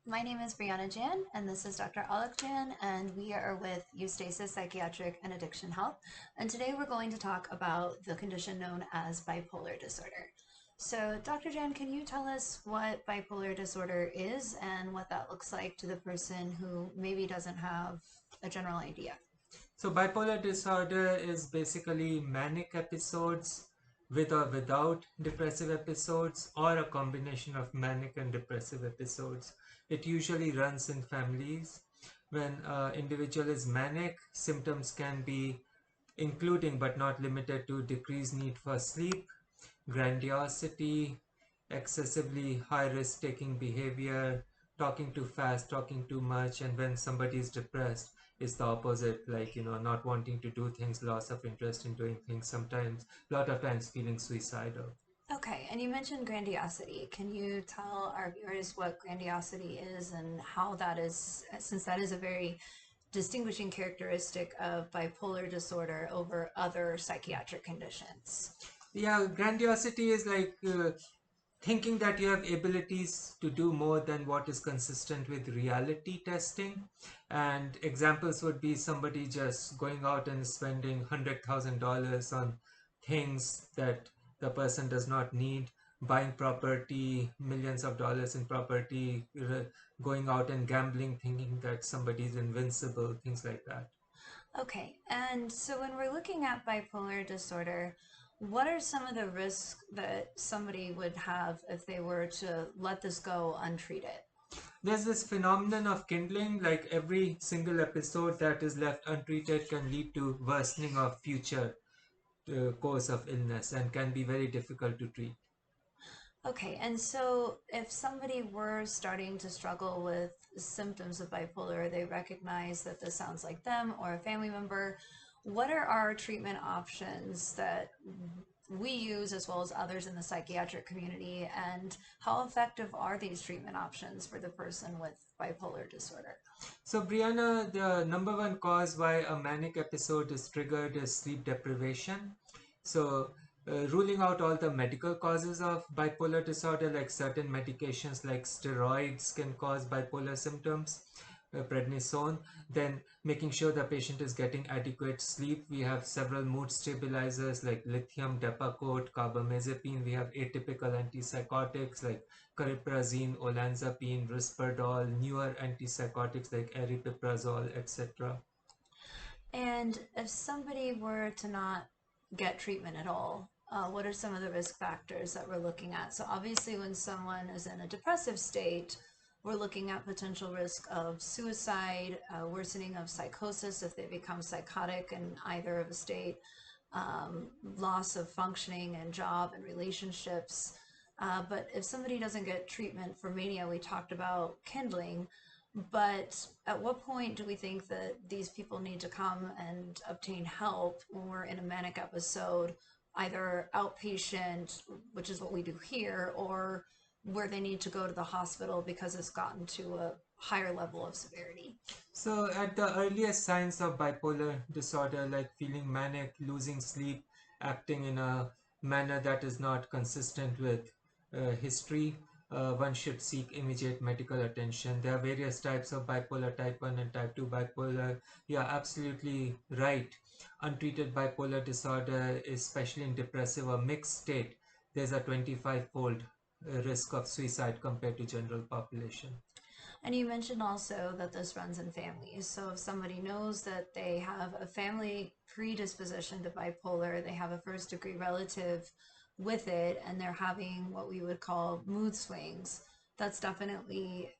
My name is Brianna Jan, and this is Dr. Alec Jan, and we are with EUSTASIS Psychiatric and Addiction Health. And today we're going to talk about the condition known as bipolar disorder. So, Dr. Jan, can you tell us what bipolar disorder is and what that looks like to the person who maybe doesn't have a general idea? So bipolar disorder is basically manic episodes with or without depressive episodes or a combination of manic and depressive episodes. It usually runs in families. When an individual is manic, symptoms can be including but not limited to decreased need for sleep, grandiosity, excessively high risk taking behavior, talking too fast, talking too much, and when somebody is depressed, it's the opposite, like, not wanting to do things, loss of interest in doing things, sometimes, a lot of times feeling suicidal. Okay, and you mentioned grandiosity. Can you tell our viewers what grandiosity is and how that is, since that is a very distinguishing characteristic of bipolar disorder over other psychiatric conditions? Yeah, grandiosity is like thinking that you have abilities to do more than what is consistent with reality testing. And examples would be somebody just going out and spending $100,000 on things that the person does not need, buying property, millions of dollars in property, going out and gambling, thinking that somebody is invincible, things like that. Okay, and so when we're looking at bipolar disorder, what are some of the risks that somebody would have if they were to let this go untreated? There's this phenomenon of kindling, like every single episode that is left untreated can lead to worsening of future course of illness and can be very difficult to treat. Okay, and so if somebody were starting to struggle with symptoms of bipolar, they recognize that this sounds like them or a family member, what are our treatment options that we use as well as others in the psychiatric community, and how effective are these treatment options for the person with bipolar disorder? So, Brianna, the number one cause why a manic episode is triggered is sleep deprivation. So, ruling out all the medical causes of bipolar disorder, like certain medications like steroids can cause bipolar symptoms, prednisone, then making sure the patient is getting adequate sleep. We have several mood stabilizers like lithium, Depakote, carbamazepine. We have atypical antipsychotics like cariprazine, olanzapine, risperidone, newer antipsychotics like aripiprazole, etc. And if somebody were to not get treatment at all, what are some of the risk factors that we're looking at? So, obviously, when someone is in a depressive state, we're looking at potential risk of suicide, worsening of psychosis if they become psychotic in either of a state, loss of functioning and job and relationships. But if somebody doesn't get treatment for mania, we talked about kindling. But at what point do we think that these people need to come and obtain help when we're in a manic episode, either outpatient, which is what we do here, or where they need to go to the hospital because it's gotten to a higher level of severity? So, at the earliest signs of bipolar disorder, like feeling manic, losing sleep, acting in a manner that is not consistent with history, one should seek immediate medical attention. There are various types of bipolar, type 1 and type 2 bipolar. You are absolutely right. Untreated bipolar disorder, especially in depressive or mixed state, there's a 25-fold risk of suicide compared to general population. And you mentioned also that this runs in families. So if somebody knows that they have a family predisposition to bipolar, they have a first degree relative with it, and they're having what we would call mood swings, that's definitely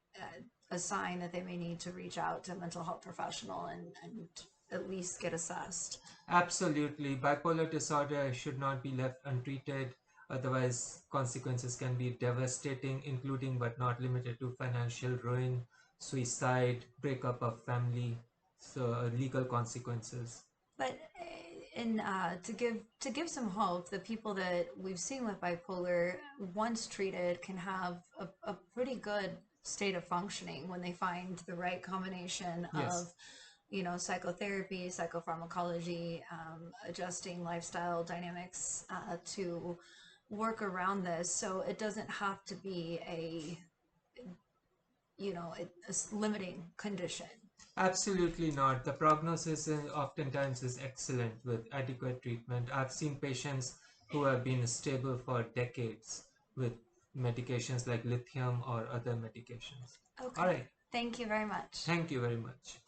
a sign that they may need to reach out to a mental health professional and at least get assessed. Absolutely. Bipolar disorder should not be left untreated. Otherwise, consequences can be devastating, including but not limited to financial ruin, suicide, breakup of family, so legal consequences. But to give some hope, the people that we've seen with bipolar, once treated, can have a pretty good state of functioning when they find the right combination Yes. of, psychotherapy, psychopharmacology, adjusting lifestyle dynamics to work around this. So it doesn't have to be a a limiting condition. Absolutely not. The prognosis oftentimes is excellent with adequate treatment. I've seen patients who have been stable for decades with medications like lithium or other medications. All Okay. right. Thank you very much. Thank you very much.